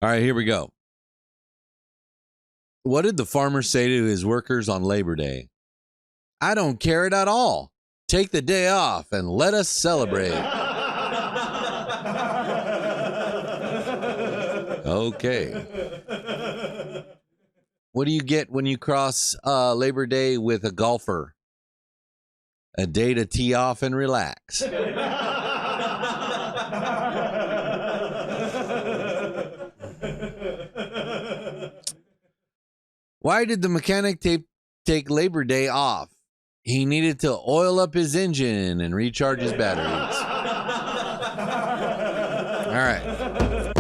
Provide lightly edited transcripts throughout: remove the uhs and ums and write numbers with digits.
All right, here we go. What did the farmer say to his workers on Labor Day? I don't care it at all. Take the day off and let us celebrate. Okay. What do you get when you cross Labor Day with a golfer? A day to tee off and relax. Why did the mechanic take Labor Day off? He needed to oil up his engine and recharge his batteries. All right.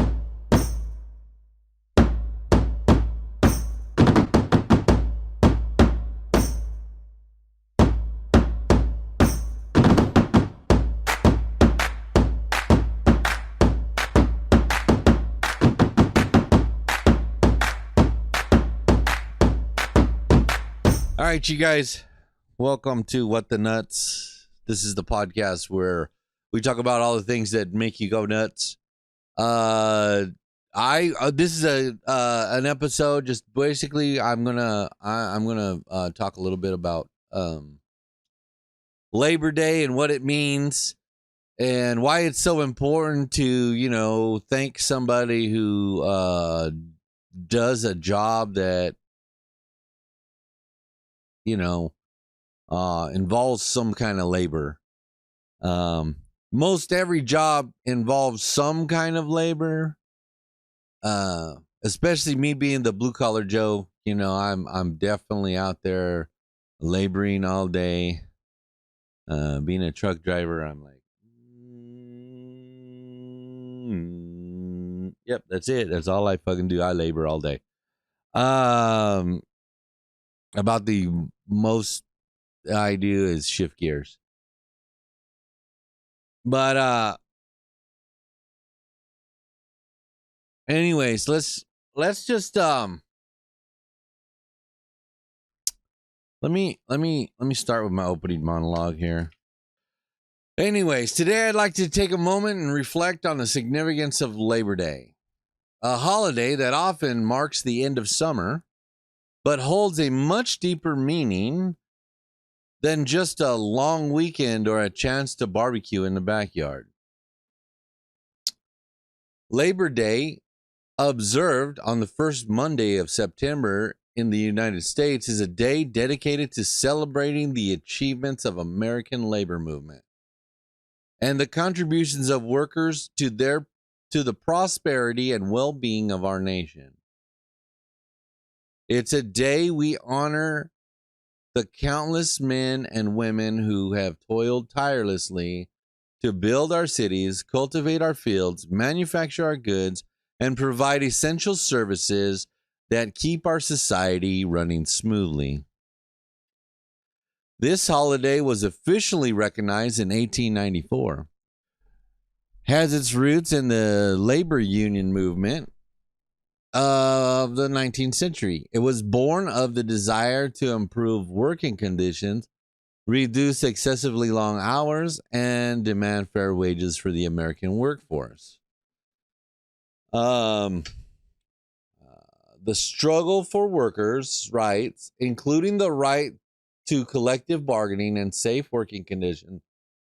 All right, you guys, welcome to What the Nuts. This is the podcast where we talk about all the things that make you go nuts. This is an episode. Just basically, I'm gonna talk a little bit about Labor Day and what it means and why it's so important to thank somebody who does a job that involves some kind of labor. Most every job involves some kind of labor. Especially me being the blue collar Joe, I'm definitely out there laboring all day. Being a truck driver, I'm like, yep, that's it. That's all I fucking do. I labor all day. About the most I do is shift gears. But anyways, let's just let me start with my opening monologue here. Anyways, today I'd like to take a moment and reflect on the significance of Labor Day, a holiday that often marks the end of summer, but holds a much deeper meaning than just a long weekend or a chance to barbecue in the backyard. Labor Day, observed on the first Monday of September in the United States, is a day dedicated to celebrating the achievements of American labor movement and the contributions of workers to the prosperity and well-being of our nation. It's a day we honor the countless men and women who have toiled tirelessly to build our cities, cultivate our fields, manufacture our goods, and provide essential services that keep our society running smoothly. This holiday was officially recognized in 1894. Has its roots in the labor union movement of the 19th century. It was born of the desire to improve working conditions, reduce excessively long hours, and demand fair wages for the American workforce. The struggle for workers' rights, including the right to collective bargaining and safe working conditions,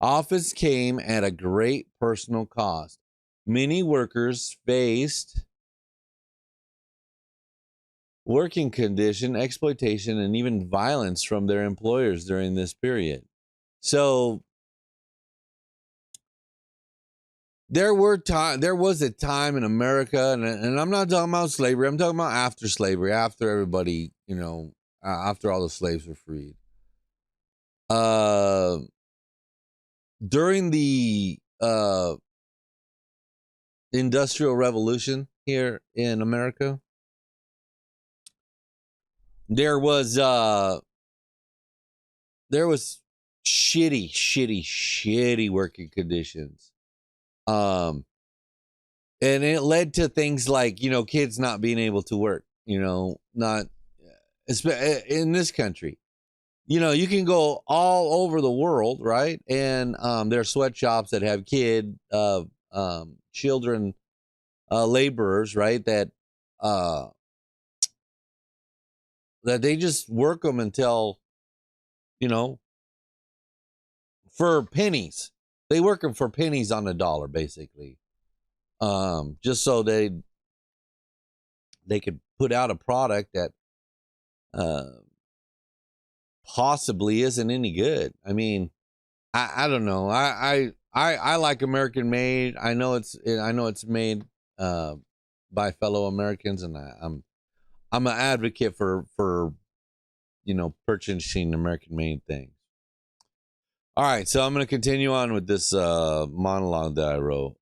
often came at a great personal cost. Many workers faced working condition, exploitation, and even violence from their employers during this period. So there was a time in America, and I'm not talking about slavery, I'm talking about after slavery, after everybody, after all the slaves were freed. During the Industrial Revolution here in America, there was shitty working conditions. And it led to things like, kids not being able to work, not in this country. You can go all over the world, right? And there are sweatshops that have children laborers, right? That they just work them until, you know, for pennies. They work them for pennies on the dollar, basically. Just so they could put out a product that possibly isn't any good. I mean, I don't know. I like American made. I know it's made by fellow Americans, and I'm an advocate for purchasing American made things. All right, so I'm going to continue on with this monologue that I wrote.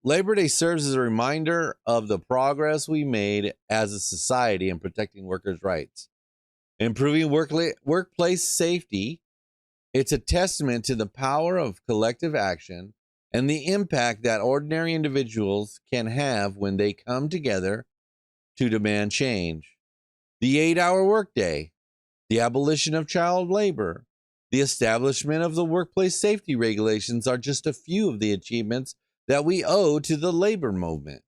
Labor Day serves as a reminder of the progress we made as a society in protecting workers' rights, improving workplace safety. It's a testament to the power of collective action and the impact that ordinary individuals can have when they come together to demand change. The 8-hour workday, the abolition of child labor, the establishment of the workplace safety regulations are just a few of the achievements that we owe to the labor movement.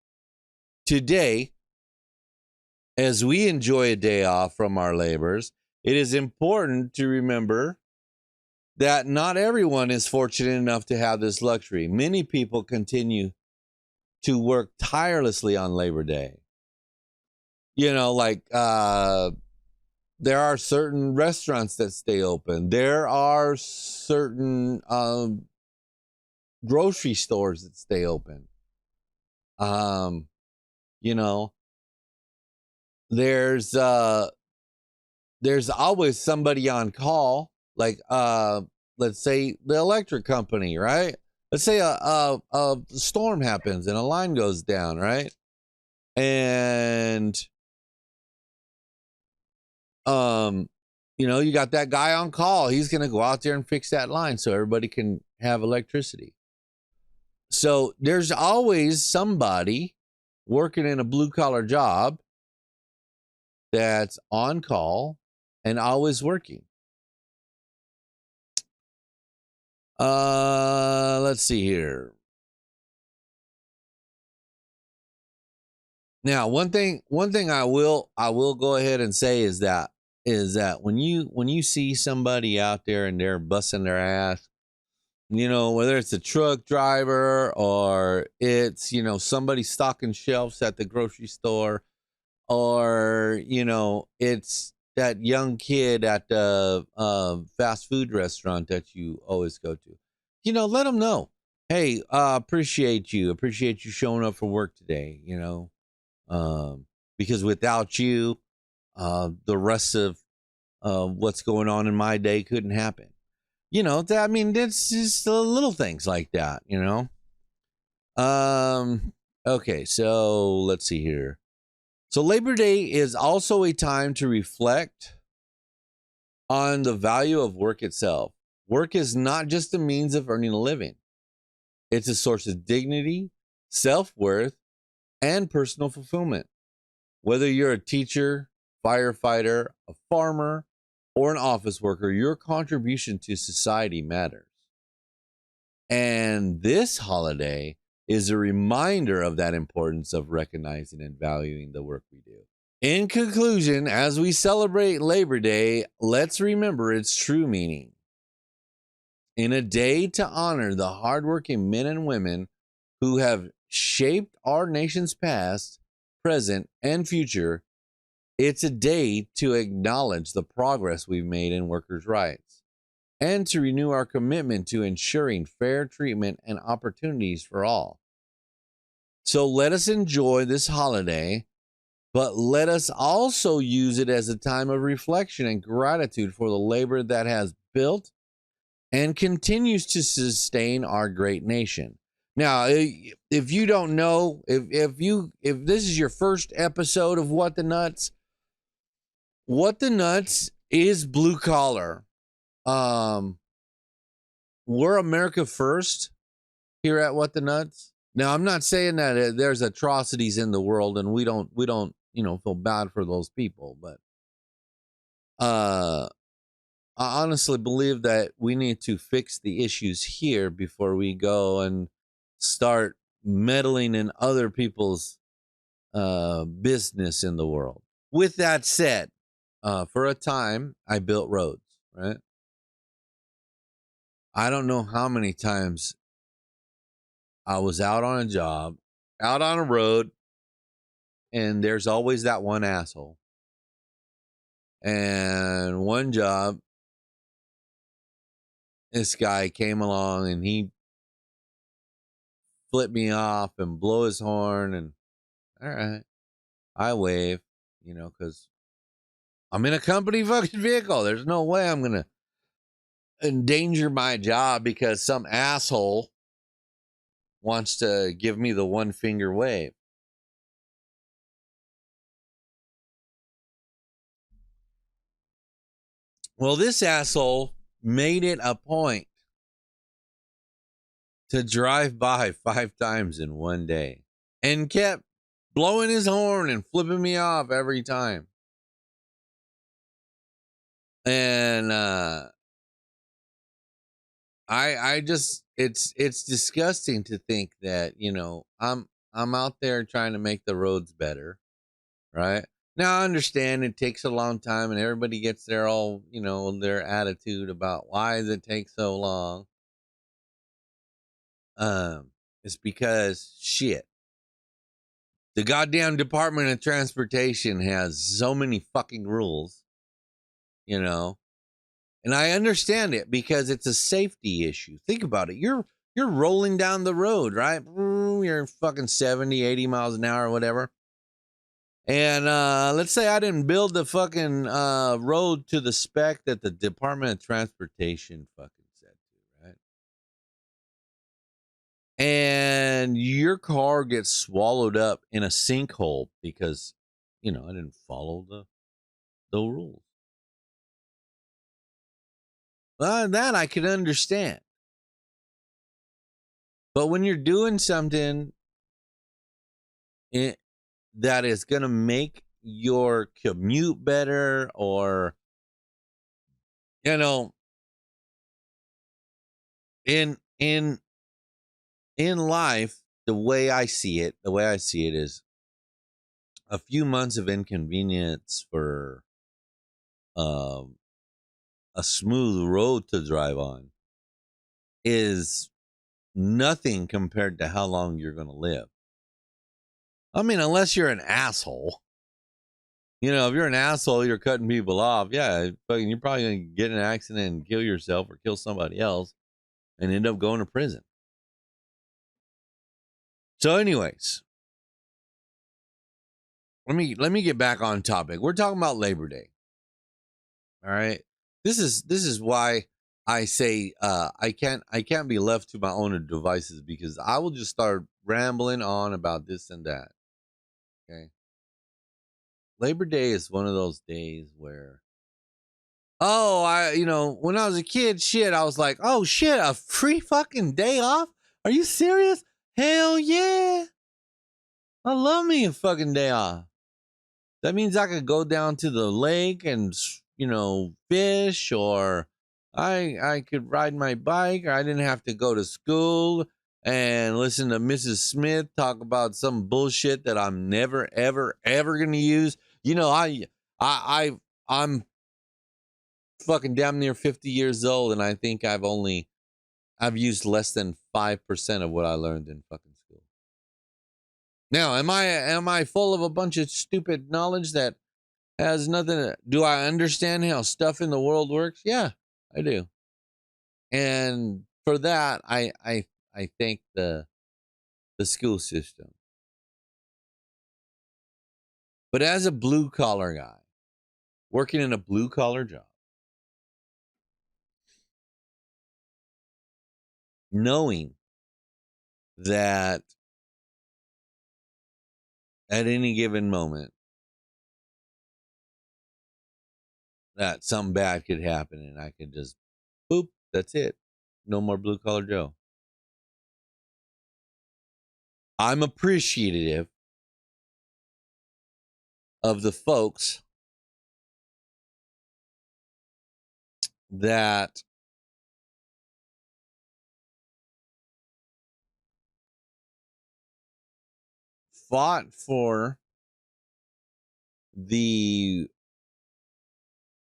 Today, as we enjoy a day off from our labors, it is important to remember that not everyone is fortunate enough to have this luxury. Many people continue to work tirelessly on Labor Day. You know, like there are certain restaurants that stay open. There are certain grocery stores that stay open. You know, there's always somebody on call, like let's say the electric company, right? Let's say a storm happens and a line goes down, right? And you got that guy on call. He's going to go out there and fix that line so everybody can have electricity. So there's always somebody working in a blue collar job that's on call and always working. Let's see here. Now, one thing I will go ahead and say is that when you see somebody out there and they're busting their ass, whether it's a truck driver or it's, somebody stocking shelves at the grocery store, or, it's that young kid at the fast food restaurant that you always go to, let them know, hey, appreciate you showing up for work today, because without you, the rest of what's going on in my day couldn't happen. That's just the little things like that, Okay, so let's see here. So Labor Day is also a time to reflect on the value of work itself. Work is not just a means of earning a living. It's a source of dignity, self-worth, and personal fulfillment. Whether you're a teacher, firefighter, a farmer, or an office worker, your contribution to society matters. And this holiday is a reminder of that importance of recognizing and valuing the work we do. In conclusion, as we celebrate Labor Day, let's remember its true meaning. In a day to honor the hardworking men and women who have shaped our nation's past, present, and future, it's a day to acknowledge the progress we've made in workers' rights and to renew our commitment to ensuring fair treatment and opportunities for all. So let us enjoy this holiday, but let us also use it as a time of reflection and gratitude for the labor that has built and continues to sustain our great nation. Now, if you don't know, if this is your first episode of What the NUTZ is blue collar. We're America first here at What the NUTZ. Now, I'm not saying that there's atrocities in the world and we don't feel bad for those people, but I honestly believe that we need to fix the issues here before we go and start meddling in other people's business in the world. With that said, for a time, I built roads, right? I don't know how many times I was out on a job, out on a road, and there's always that one asshole. And one job, this guy came along and he flipped me off and blow his horn. And all right, I wave, because I'm in a company fucking vehicle. There's no way I'm going to endanger my job because some asshole wants to give me the one finger wave. Well, this asshole made it a point to drive by 5 times in one day and kept blowing his horn and flipping me off every time. And I just it's disgusting to think that, I'm out there trying to make the roads better, right? Now I understand it takes a long time and everybody gets their all, their attitude about why does it take so long? It's because shit. The goddamn Department of Transportation has so many fucking rules, and I understand it because it's a safety issue. Think about it. You're rolling down the road, right? You're fucking 70, 80 miles an hour or whatever. And let's say I didn't build the fucking road to the spec that the Department of Transportation fucking said to, right? And your car gets swallowed up in a sinkhole because, I didn't follow the rules. That I can understand. But when you're doing something that is going to make your commute better, or, in life, the way I see it is a few months of inconvenience for a smooth road to drive on is nothing compared to how long you're going to live. I mean, unless you're an asshole. If you're an asshole, you're cutting people off. Yeah, you're probably going to get in an accident and kill yourself or kill somebody else and end up going to prison. So anyways, let me get back on topic. We're talking about Labor Day. All right. This is why I say I can't be left to my own devices, because I will just start rambling on about this and that. Okay. Labor Day is one of those days where, when I was a kid, shit, I was like, oh shit, a free fucking day off? Are you serious? Hell yeah. I love me a fucking day off. That means I could go down to the lake and, fish, or I could ride my bike, or I didn't have to go to school and listen to Mrs. Smith talk about some bullshit that I'm never, ever, ever going to use. I'm fucking damn near 50 years old, and I think I've used less than 5% of what I learned in fucking school. Now, am I full of a bunch of stupid knowledge that has nothing to, do I understand how stuff in the world works? Yeah, I do. And for that, I thank the school system. But as a blue collar guy, working in a blue collar job, knowing that at any given moment that something bad could happen and I could just boop, that's it. No more blue collar Joe. I'm appreciative of the folks that fought for the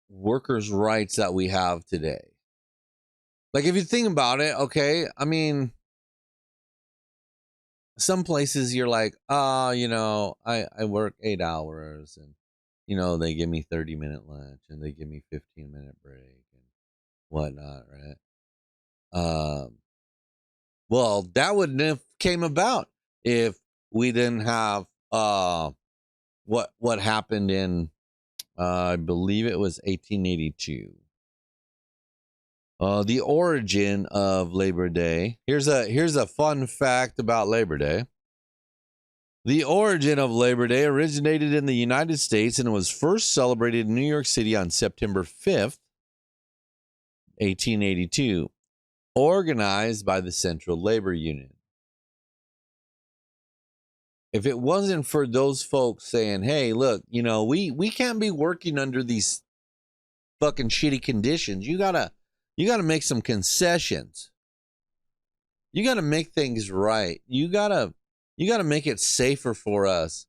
workers' rights that we have today. Like, if you think about it, okay, I mean, some places you're like, I work 8 hours and, they give me 30-minute lunch and they give me 15-minute break and whatnot, right? Well, that wouldn't have came about if we didn't have what happened in I believe it was 1882. The origin of Labor Day. Here's a fun fact about Labor Day. The origin of Labor Day originated in the United States and was first celebrated in New York City on September 5th, 1882, organized by the Central Labor Union. If it wasn't for those folks saying, hey, look, we can't be working under these fucking shitty conditions. You gotta make some concessions. You gotta make things right. You gotta make it safer for us.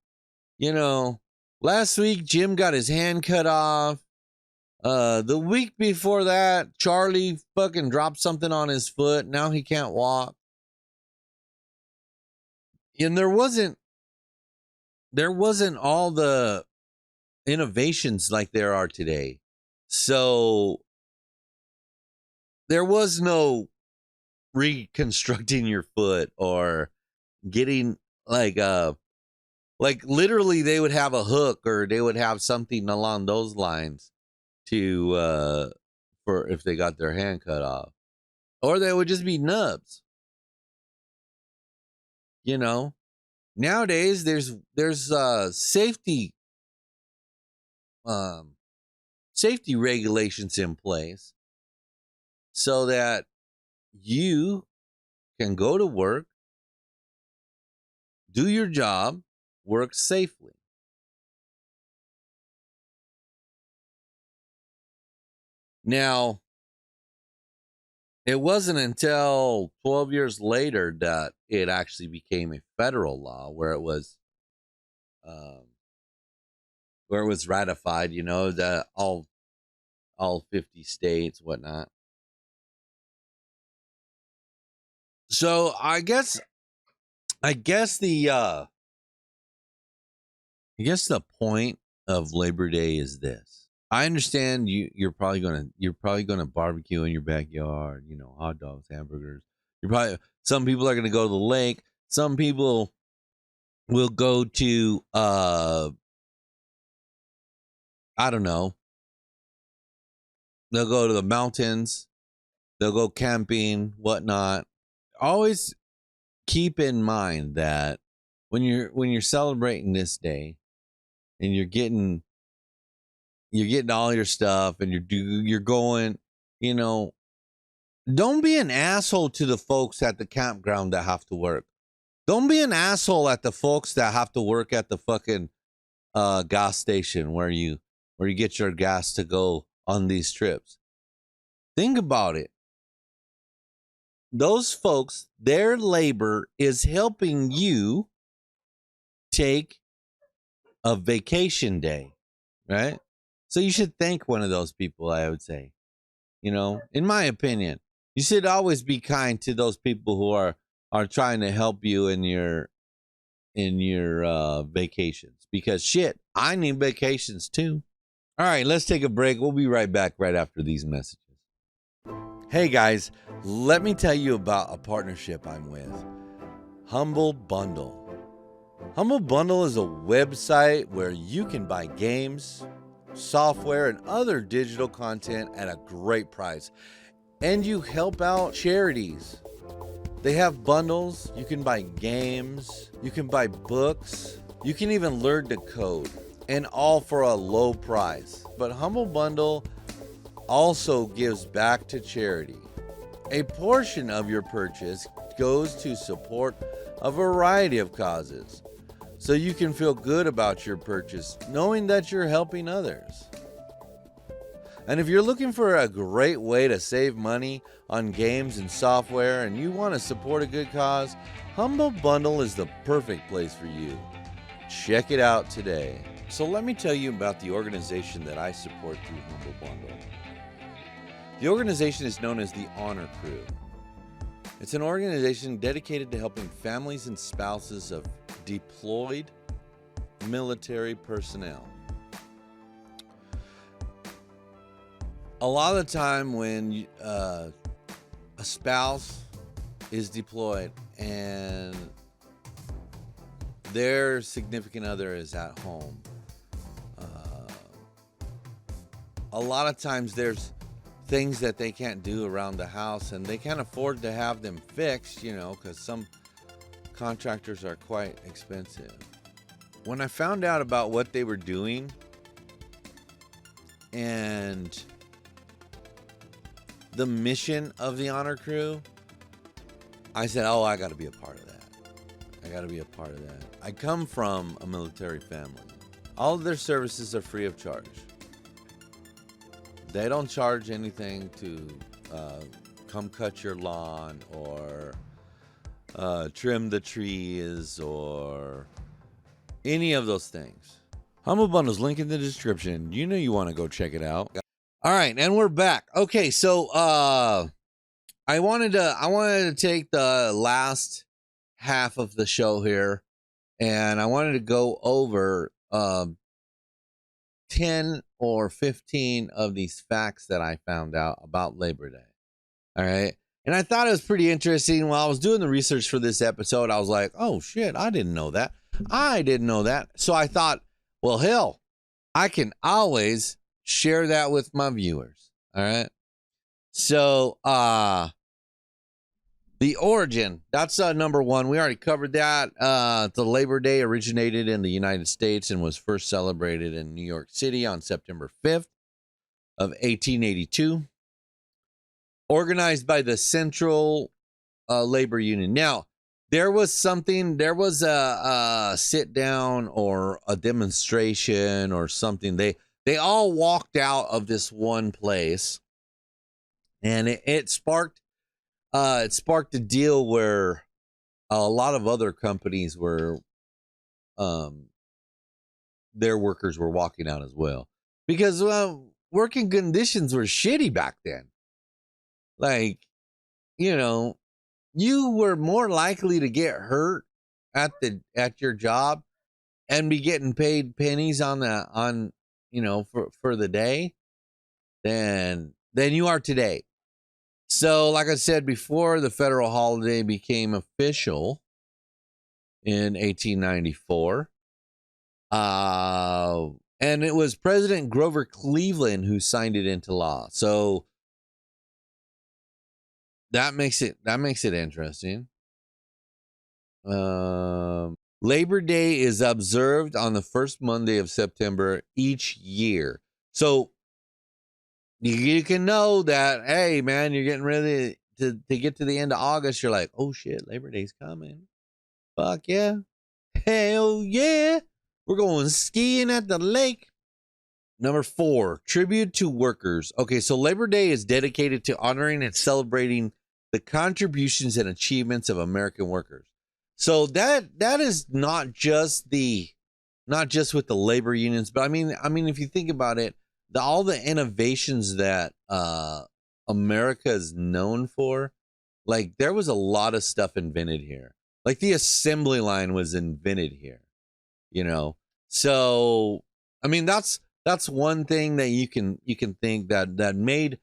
Last week Jim got his hand cut off. The week before that, Charlie fucking dropped something on his foot. Now he can't walk. And there wasn't all the innovations like there are today. So there was no reconstructing your foot or getting like literally they would have a hook or they would have something along those lines to for if they got their hand cut off, or they would just be nubs. Nowadays there's safety regulations in place so that you can go to work, do your job, work safely. Now, it wasn't until 12 years later that it actually became a federal law where it was ratified, that all 50 states, whatnot. So I guess the point of Labor Day is this. I understand you're probably gonna barbecue in your backyard, hot dogs, hamburgers. Some people are gonna go to the lake. Some people will go to I don't know. They'll go to the mountains. They'll go camping, whatnot. Always keep in mind that when you're celebrating this day and you're getting all your stuff and you're going, don't be an asshole to the folks at the campground that have to work. Don't be an asshole at the folks that have to work at the fucking gas station where you get your gas to go on these trips. Think about it. Those folks, their labor is helping you take a vacation day, right? So you should thank one of those people, I would say. In my opinion, you should always be kind to those people who are trying to help you in your vacations, because shit, I need vacations too. All right, let's take a break. We'll be right back right after these messages. Hey guys, let me tell you about a partnership I'm with. Humble Bundle. Humble Bundle is a website where you can buy games, software, and other digital content at a great price. And you help out charities. They have bundles. You can buy games. You can buy books. You can even learn to code. And all for a low price. But Humble Bundle also gives back to charity. A portion of your purchase goes to support a variety of causes, so you can feel good about your purchase knowing that you're helping others. And if you're looking for a great way to save money on games and software and you want to support a good cause, Humble Bundle is the perfect place for you. Check it out today. So let me tell you about the organization that I support through Humble Bundle. The organization is known as the Honor Crew. It's an organization dedicated to helping families and spouses of deployed military personnel. A lot of the time when a spouse is deployed and their significant other is at home, a lot of times there's things that they can't do around the house, and they can't afford to have them fixed, you know, because some contractors are quite expensive. When I found out about what they were doing and the mission of the Honor Crew, I said, oh, I got to be a part of that. I got to be a part of that. I come from a military family. All of their services are free of charge. They don't charge anything to come cut your lawn or trim the trees or any of those things. Humble Bundle's link in the description. You know you want to go check it out. All right, and we're back. Okay, so I wanted to take the last half of the show here, and I wanted to go over 10 or 15 of these facts that I found out about Labor Day. All right. And I thought it was pretty interesting. While I was doing the research for this episode, I was like, oh, shit, I didn't know that. I didn't know that. So I thought, well, hell, I can always share that with my viewers. All right. So the origin, that's number one. We already covered that. The Labor Day originated in the United States and was first celebrated in New York City on September 5th of 1882. Organized by the Central Labor Union. Now, there was a sit down or a demonstration or something. They all walked out of this one place, and it sparked a deal where a lot of other companies were, their workers were walking out as well, because working conditions were shitty back then. Like, you know, you were more likely to get hurt at your job and be getting paid pennies for the day than you are today. So, like I said before, the federal holiday became official in 1894. And it was President Grover Cleveland who signed it into law. So that makes it interesting. Labor Day is observed on the first Monday of September each year. So you can know that, hey, man, you're getting ready to get to the end of August. You're like, oh, shit, Labor Day's coming. Fuck yeah. Hell yeah. We're going skiing at the lake. Number 4, tribute to workers. Okay, so Labor Day is dedicated to honoring and celebrating the contributions and achievements of American workers. So that is not just with the labor unions, but I mean, if you think about it, all the innovations that America is known for, like there was a lot of stuff invented here. Like the assembly line was invented here, you know. So I mean, that's one thing that you can think that made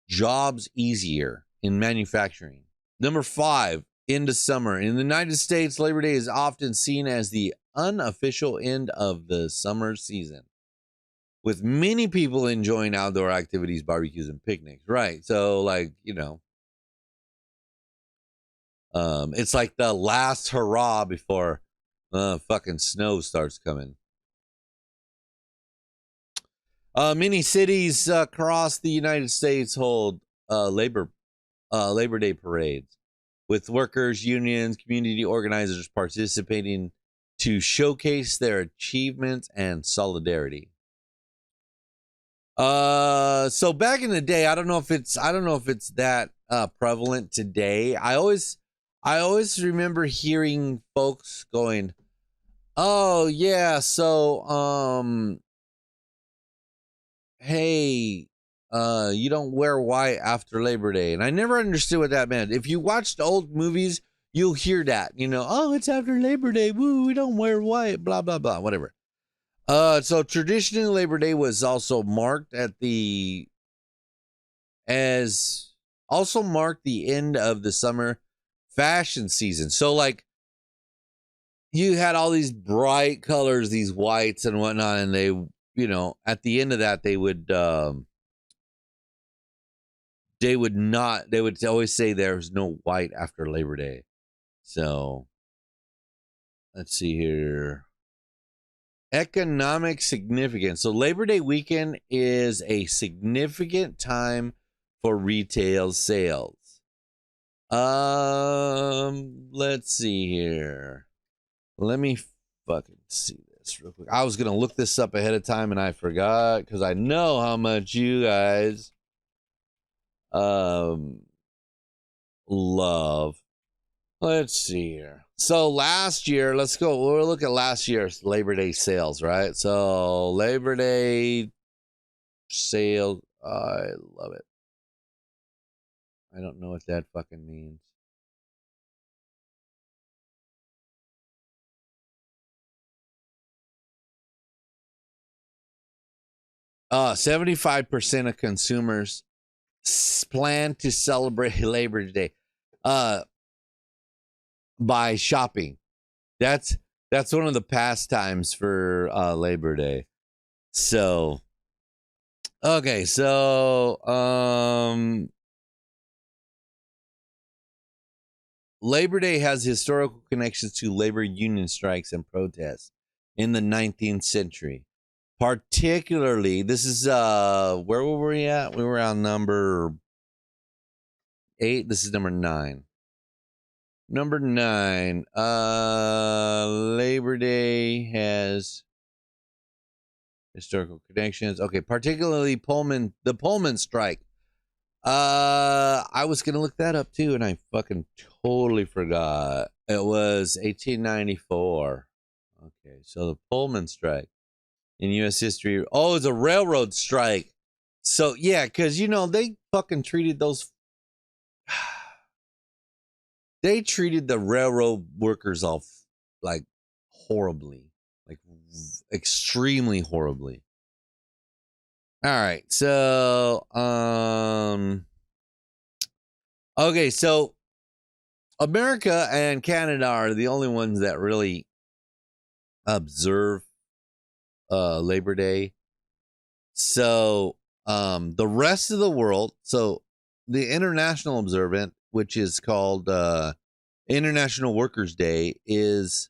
jobs easier in manufacturing. Number 5, into summer. In the United States, Labor Day is often seen as the unofficial end of the summer season, with many people enjoying outdoor activities, barbecues, and picnics. Right. So, like, you know, it's like the last hurrah before fucking snow starts coming. Many cities across the United States hold Labor Day parades, with workers, unions, community organizers participating to showcase their achievements and solidarity. So back in the day, I don't know if it's that prevalent today. I always remember hearing folks going, Oh yeah, so hey, you don't wear white after Labor Day. And I never understood what that meant. If you watched old movies, you'll hear that, you know, oh, it's after Labor Day. Woo, we don't wear white, blah, blah, blah, whatever. So traditionally Labor Day was also marked at the as also marked the end of the summer fashion season. So like you had all these bright colors, these whites and whatnot, and they, you know, at the end of that they would not, they would always say there's no white after Labor Day. So let's see here. Economic significance. So Labor Day weekend is a significant time for retail sales. Let's see here. Let me fucking see this real quick. I was gonna look this up ahead of time and I forgot because I know how much you guys love. Let's see here. So last year, let's go. We'll look at last year's Labor Day sales, right? So Labor Day sales. I love it. I don't know what that fucking means. Uh, 75% of consumers plan to celebrate Labor Day uh by shopping. That's that's one of the pastimes for Labor Day. So okay, so Labor Day has historical connections to labor union strikes and protests in the 19th century. Particularly, this is where were we at? We were on number 8. This is number 9. Number 9. Labor Day has historical connections. Okay, particularly the Pullman strike. I was gonna look that up too, and I fucking totally forgot. It was 1894. Okay, so the Pullman strike in U.S. history. Oh, it's a railroad strike. So yeah, because you know they fucking treated those. They treated the railroad workers all like horribly, like extremely horribly. All right, so okay, so America and Canada are the only ones that really observe Labor Day. So the rest of the world, so the international observant, which is called International Workers Day, is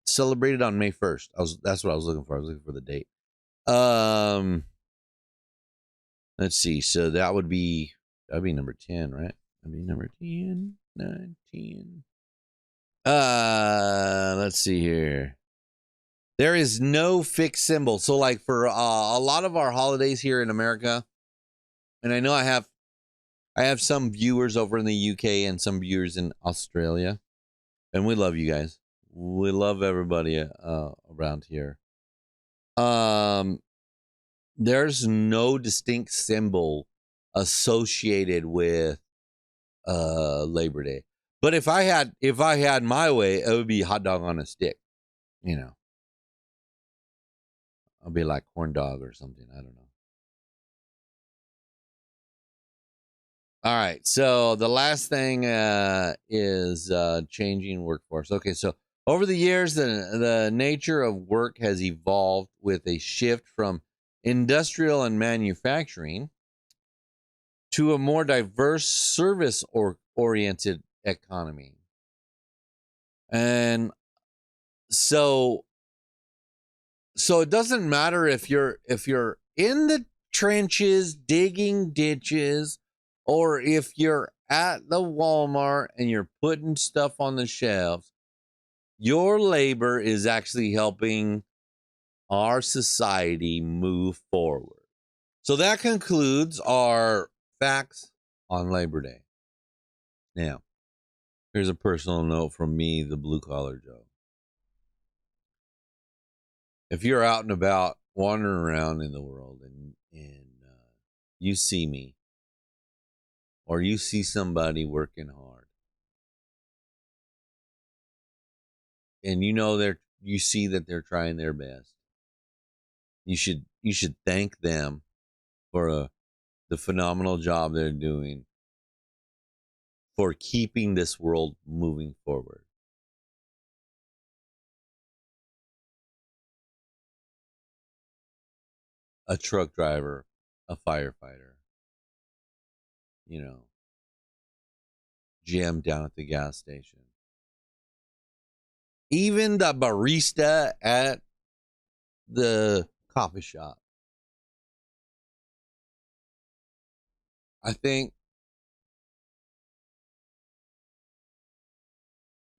celebrated on May 1st. That's what I was looking for. I was looking for the date. Let's see. So that'd be number 10, right? That'd be number 10, 9, 10. Let's see here. There is no fixed symbol. So like for a lot of our holidays here in America, and I know I have some viewers over in the UK and some viewers in Australia, and we love you guys. We love everybody around here. There's no distinct symbol associated with Labor Day. But if I had my way, it would be hot dog on a stick. You know, I'll be like corn dog or something. I don't know. All right. So the last thing is changing workforce. Okay. So over the years, the nature of work has evolved with a shift from industrial and manufacturing to a more diverse service oriented economy. And so it doesn't matter if you're in the trenches digging ditches or if you're at the Walmart and you're putting stuff on the shelves. Your labor is actually helping our society move forward. So that concludes our facts on Labor Day. Now, Here's a personal note from me, the blue collar Joe. If you're out and about wandering around in the world and you see me, or you see somebody working hard, and you see that they're trying their best, you should thank them for the phenomenal job they're doing for keeping this world moving forward. A truck driver, a firefighter, Jim down at the gas station, even the barista at the coffee shop. I think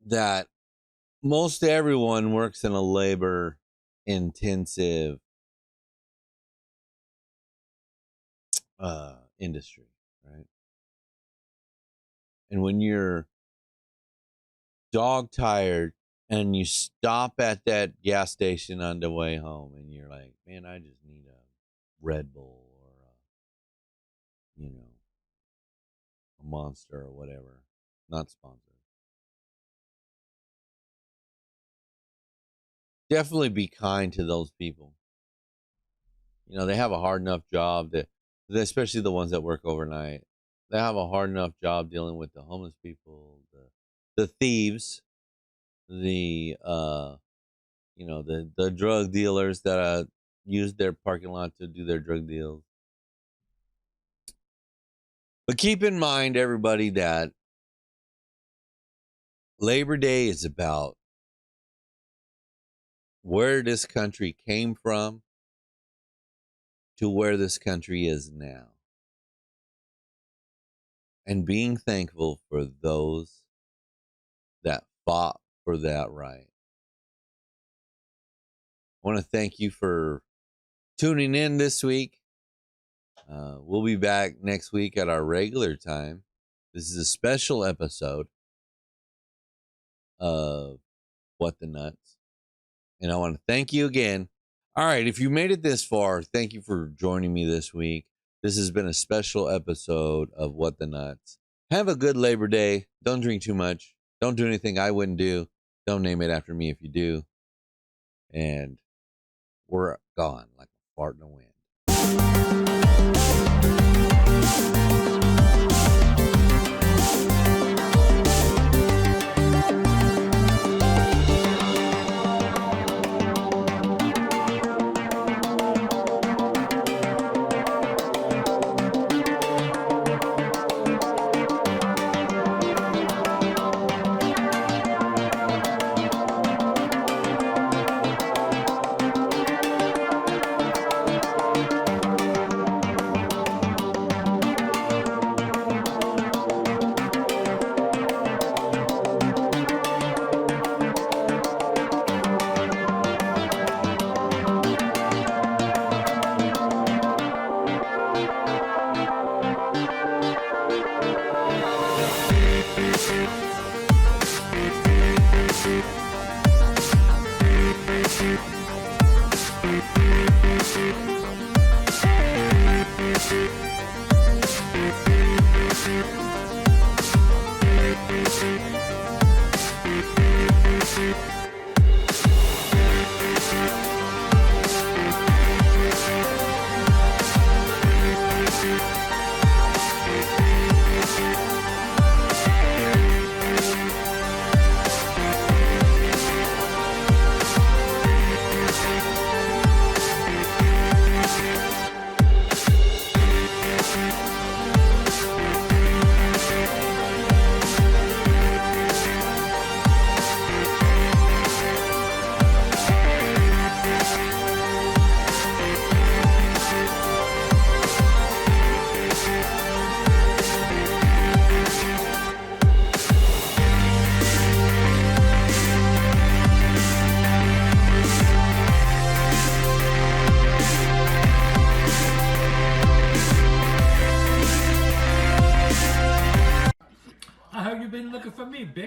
that most everyone works in a labor intensive industry, right? And when you're dog tired and you stop at that gas station on the way home and you're like, man, I just need a Red Bull or a Monster or whatever. Not sponsored. Definitely be kind to those people. They have a hard enough job that, especially the ones that work overnight, they have a hard enough job dealing with the homeless people, the thieves, the the drug dealers that use their parking lot to do their drug deals. But keep in mind, everybody, that Labor Day is about where this country came from to where this country is now. And being thankful for those that fought for that right. I want to thank you for tuning in this week. We'll be back next week at our regular time. This is a special episode of What the Nuts. And I want to thank you again. All right, if you made it this far, thank you for joining me this week. This has been a special episode of What the Nuts. Have a good Labor Day. Don't drink too much. Don't do anything I wouldn't do. Don't name it after me if you do. And we're gone like a fart in the wind.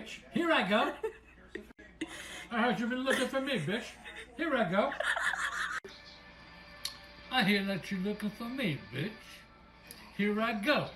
bitch. Here I go. I heard you've been looking for me, bitch. Here I go. I hear that you're looking for me, bitch. Here I go.